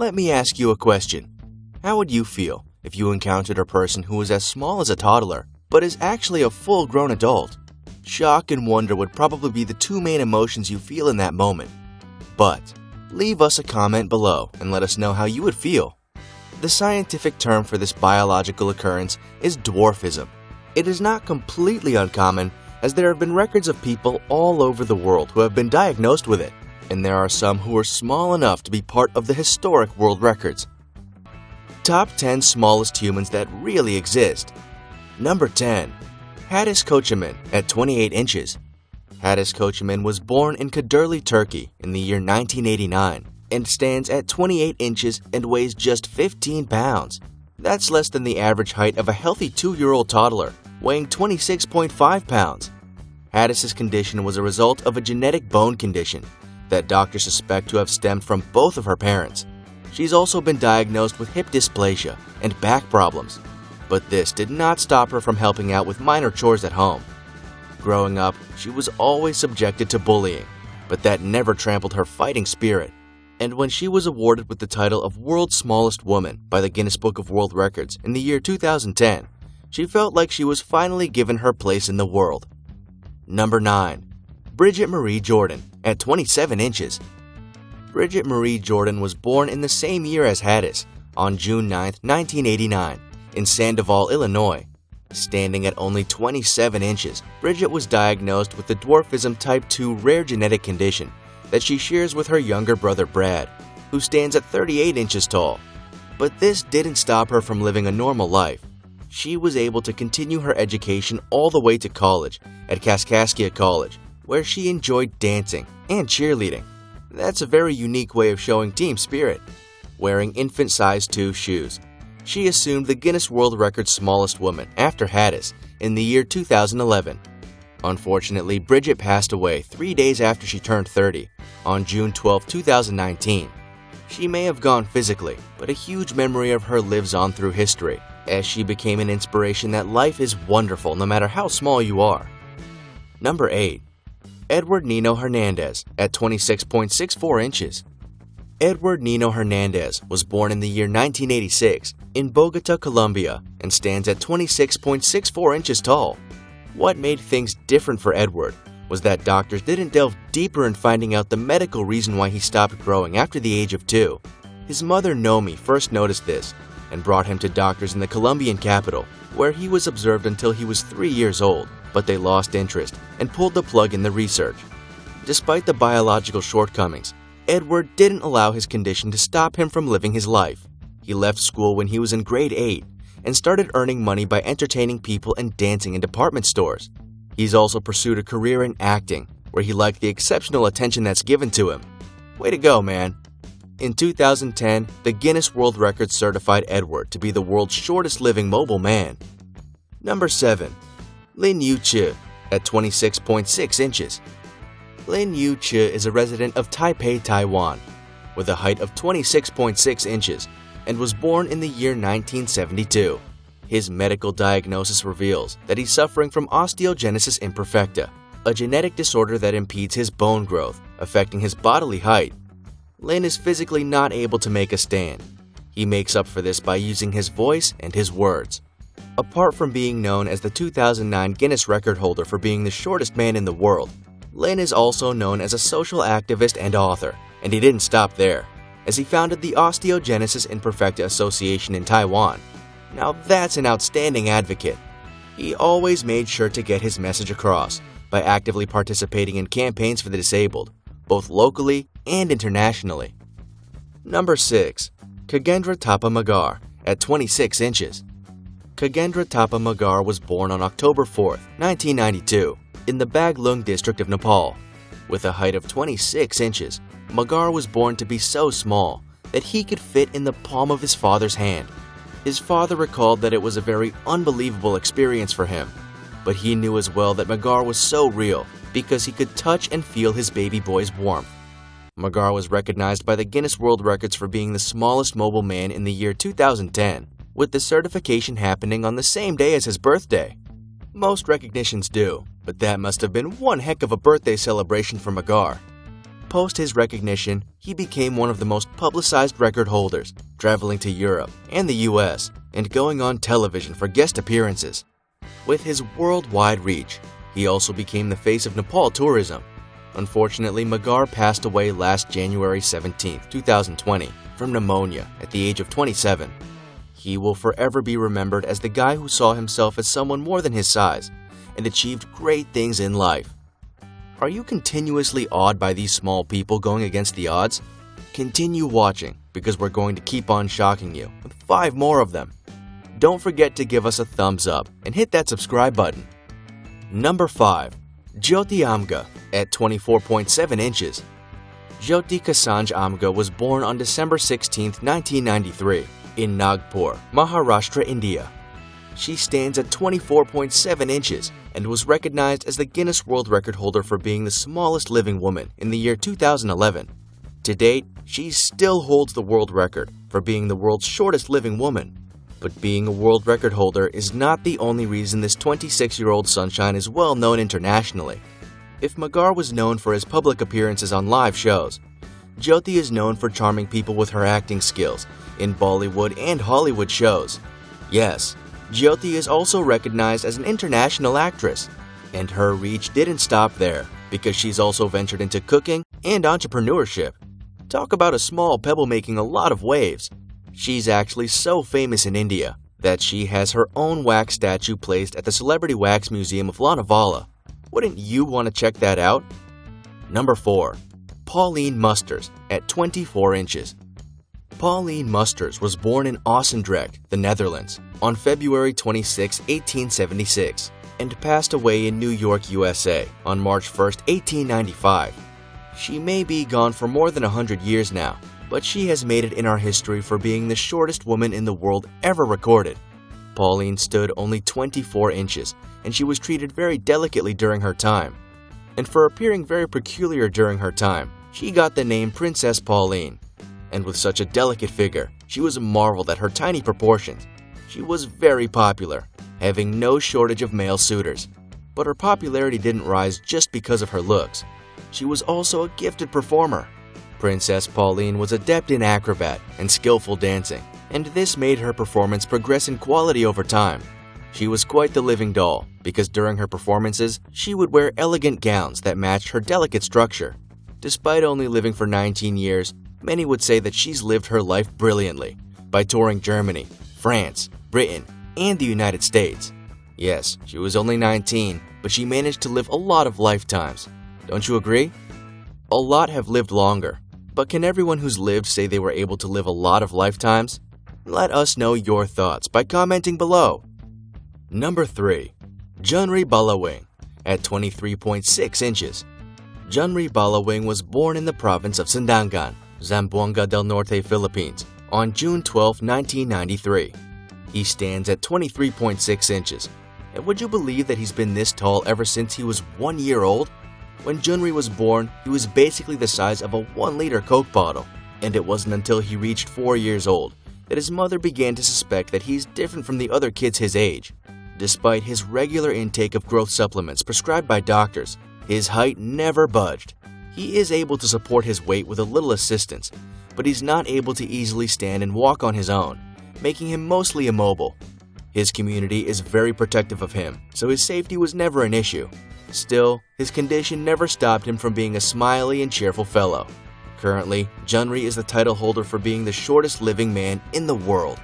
Let me ask you a question. How would you feel if you encountered a person who was as small as a toddler, but is actually a full-grown adult? Shock and wonder would probably be the two main emotions you feel in that moment. But leave us a comment below and let us know how you would feel. The scientific term for this biological occurrence is dwarfism. It is not completely uncommon, as there have been records of people all over the world who have been diagnosed with it, and there are some who are small enough to be part of the historic world records. Top 10 smallest humans that really exist. Number 10. Hadis Kocaman at 28 inches. Hadis Kocaman was born in Kadirli, Turkey in the year 1989 and stands at 28 inches and weighs just 15 pounds. That's less than the average height of a healthy 2-year-old toddler, weighing 26.5 pounds. Hadis's condition was a result of a genetic bone condition that doctors suspect to have stemmed from both of her parents. She's also been diagnosed with hip dysplasia and back problems, but this did not stop her from helping out with minor chores at home. Growing up, she was always subjected to bullying, but that never trampled her fighting spirit. And when she was awarded with the title of World's Smallest Woman by the Guinness Book of World Records in the year 2010, she felt like she was finally given her place in the world. Number 9. Bridget Marie Jordan at 27 inches. Bridget Marie Jordan was born in the same year as Hadis, on June 9, 1989, in Sandoval, Illinois. Standing at only 27 inches, Bridget was diagnosed with the dwarfism type 2 rare genetic condition that she shares with her younger brother Brad, who stands at 38 inches tall. But this didn't stop her from living a normal life. She was able to continue her education all the way to college at Kaskaskia College, where she enjoyed dancing and cheerleading. That's a very unique way of showing team spirit. Wearing infant size 2 shoes, she assumed the Guinness World Record's smallest woman after Hadis in the year 2011. Unfortunately, Bridget passed away 3 days after she turned 30, on June 12, 2019. She may have gone physically, but a huge memory of her lives on through history, as she became an inspiration that life is wonderful no matter how small you are. Number 8. Edward Nino Hernandez at 26.64 inches. Edward Nino Hernandez was born in the year 1986 in Bogota, Colombia, and stands at 26.64 inches tall. What made things different for Edward was that doctors didn't delve deeper in finding out the medical reason why he stopped growing after the age of 2. His mother Nomi first noticed this and brought him to doctors in the Colombian capital, where he was observed until he was 3 years old, but they lost interest and pulled the plug in the research. Despite the biological shortcomings, Edward didn't allow his condition to stop him from living his life. He left school when he was in grade 8 and started earning money by entertaining people and dancing in department stores. He's also pursued a career in acting, where he liked the exceptional attention that's given to him. Way to go, man! In 2010, the Guinness World Records certified Edward to be the world's shortest living mobile man. Number 7. Lin Yu Chi at 26.6 inches. Lin Yu Chi is a resident of Taipei, Taiwan, with a height of 26.6 inches and was born in the year 1972. His medical diagnosis reveals that he's suffering from osteogenesis imperfecta, a genetic disorder that impedes his bone growth, affecting his bodily height. Lin is physically not able to make a stand. He makes up for this by using his voice and his words. Apart from being known as the 2009 Guinness record holder for being the shortest man in the world, Lin is also known as a social activist and author, and he didn't stop there, as he founded the Osteogenesis Imperfecta Association in Taiwan. Now that's an outstanding advocate. He always made sure to get his message across by actively participating in campaigns for the disabled, both locally and internationally. Number 6. Kagendra Thapa Magar at 26 inches. Kagendra Thapa Magar was born on October 4, 1992, in the Baglung district of Nepal. With a height of 26 inches, Magar was born to be so small that he could fit in the palm of his father's hand. His father recalled that it was a very unbelievable experience for him, but he knew as well that Magar was so real because he could touch and feel his baby boy's warmth. Magar was recognized by the Guinness World Records for being the smallest mobile man in the year 2010, with the certification happening on the same day as his birthday. Most recognitions do, but that must have been one heck of a birthday celebration for Magar. Post his recognition, he became one of the most publicized record holders, traveling to Europe and the US and going on television for guest appearances. With his worldwide reach, he also became the face of Nepal tourism. Unfortunately, Magar passed away last January 17, 2020, from pneumonia at the age of 27. He will forever be remembered as the guy who saw himself as someone more than his size and achieved great things in life. Are you continuously awed by these small people going against the odds? Continue watching because we're going to keep on shocking you with 5 more of them. Don't forget to give us a thumbs up and hit that subscribe button. Number 5. Jyoti Amga at 24.7 inches. Jyoti Kasanj Amga was born on December 16, 1993 in Nagpur, Maharashtra, India. She stands at 24.7 inches and was recognized as the Guinness World Record holder for being the smallest living woman in the year 2011. To date, she still holds the world record for being the world's shortest living woman. But being a world record holder is not the only reason this 26-year-old sunshine is well known internationally. If Magar was known for his public appearances on live shows, Jyoti is known for charming people with her acting skills in Bollywood and Hollywood shows. Yes, Jyoti is also recognized as an international actress, and her reach didn't stop there because she's also ventured into cooking and entrepreneurship. Talk about a small pebble making a lot of waves. She's actually so famous in India that she has her own wax statue placed at the Celebrity Wax Museum of Lonavala. Wouldn't you want to check that out? Number 4. Pauline Musters at 24 inches. Pauline Musters was born in Ossendrecht, the Netherlands, on February 26, 1876, and passed away in New York, USA, on March 1, 1895. She may be gone for more than 100 years now, but she has made it in our history for being the shortest woman in the world ever recorded. Pauline stood only 24 inches, and she was treated very delicately during her time. And for appearing very peculiar during her time, she got the name Princess Pauline. And with such a delicate figure, she was marveled at her tiny proportions. She was very popular, having no shortage of male suitors. But her popularity didn't rise just because of her looks. She was also a gifted performer. Princess Pauline was adept in acrobat and skillful dancing, and this made her performance progress in quality over time. She was quite the living doll, because during her performances, she would wear elegant gowns that matched her delicate structure. Despite only living for 19 years, many would say that she's lived her life brilliantly by touring Germany, France, Britain, and the United States. Yes, she was only 19, but she managed to live a lot of lifetimes. Don't you agree? A lot have lived longer, but can everyone who's lived say they were able to live a lot of lifetimes? Let us know your thoughts by commenting below. Number 3. Junri Balawing at 23.6 inches. Junri Balawing was born in the province of Sandangan, Zamboanga del Norte, Philippines, on June 12, 1993. He stands at 23.6 inches. And would you believe that he's been this tall ever since he was 1 year old? When Junri was born, he was basically the size of a 1-liter Coke bottle, and it wasn't until he reached 4 years old that his mother began to suspect that he's different from the other kids his age. Despite his regular intake of growth supplements prescribed by doctors, his height never budged. He is able to support his weight with a little assistance, but he's not able to easily stand and walk on his own, making him mostly immobile. His community is very protective of him, so his safety was never an issue. Still, his condition never stopped him from being a smiley and cheerful fellow. Currently, Junri is the title holder for being the shortest living man in the world.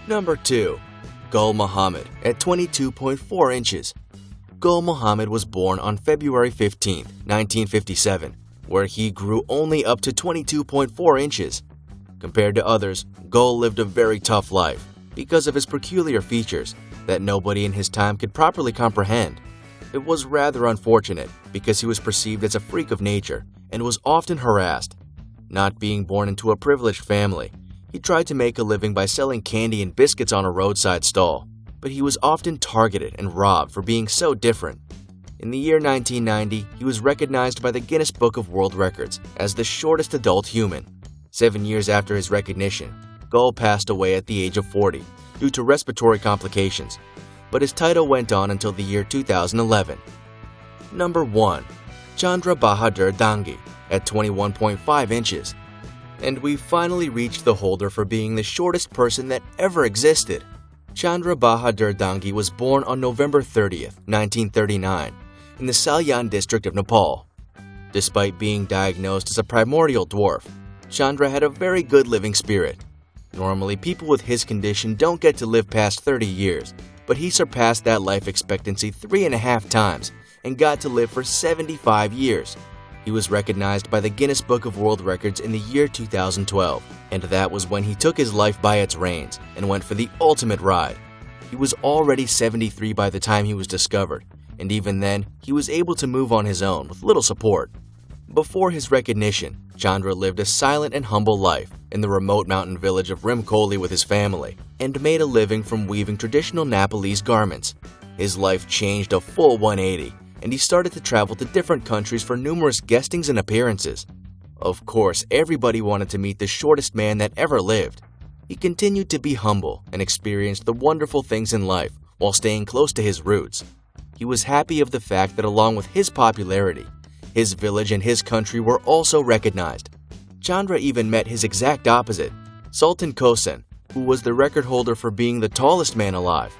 Number 2. Gul Muhammad at 22.4 inches. Gul Muhammad was born on February 15, 1957, where he grew only up to 22.4 inches. Compared to others, Gul lived a very tough life because of his peculiar features that nobody in his time could properly comprehend. It was rather unfortunate because he was perceived as a freak of nature and was often harassed. Not being born into a privileged family, he tried to make a living by selling candy and biscuits on a roadside stall, but he was often targeted and robbed for being so different. In the year 1990, he was recognized by the Guinness Book of World Records as the shortest adult human. 7 years after his recognition, Gul passed away at the age of 40 due to respiratory complications, but his title went on until the year 2011. Number 1. Chandra Bahadur Dangi at 21.5 inches. And we finally reached the holder for being the shortest person that ever existed. Chandra Bahadur Dangi was born on November 30th, 1939, in the Salyan district of Nepal. Despite being diagnosed as a primordial dwarf, Chandra had a very good living spirit. Normally, people with his condition don't get to live past 30 years, but he surpassed that life expectancy 3.5 times and got to live for 75 years. He was recognized by the Guinness Book of World Records in the year 2012, and that was when he took his life by its reins and went for the ultimate ride. He was already 73 by the time he was discovered, and even then, he was able to move on his own with little support. Before his recognition, Chandra lived a silent and humble life in the remote mountain village of Rimkoli with his family and made a living from weaving traditional Nepalese garments. His life changed a full 180, and he started to travel to different countries for numerous guestings and appearances. Of course, everybody wanted to meet the shortest man that ever lived. He continued to be humble and experienced the wonderful things in life while staying close to his roots. He was happy of the fact that along with his popularity, his village and his country were also recognized. Chandra even met his exact opposite, Sultan Kosen, who was the record holder for being the tallest man alive.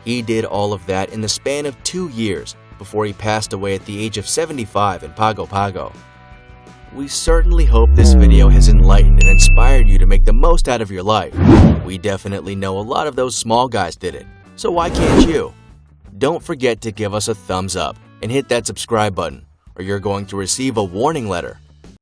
He did all of that in the span of 2 years before he passed away at the age of 75 in Pago Pago. We certainly hope this video has enlightened and inspired you to make the most out of your life. We definitely know a lot of those small guys did it, so why can't you? Don't forget to give us a thumbs up and hit that subscribe button, or you're going to receive a warning letter.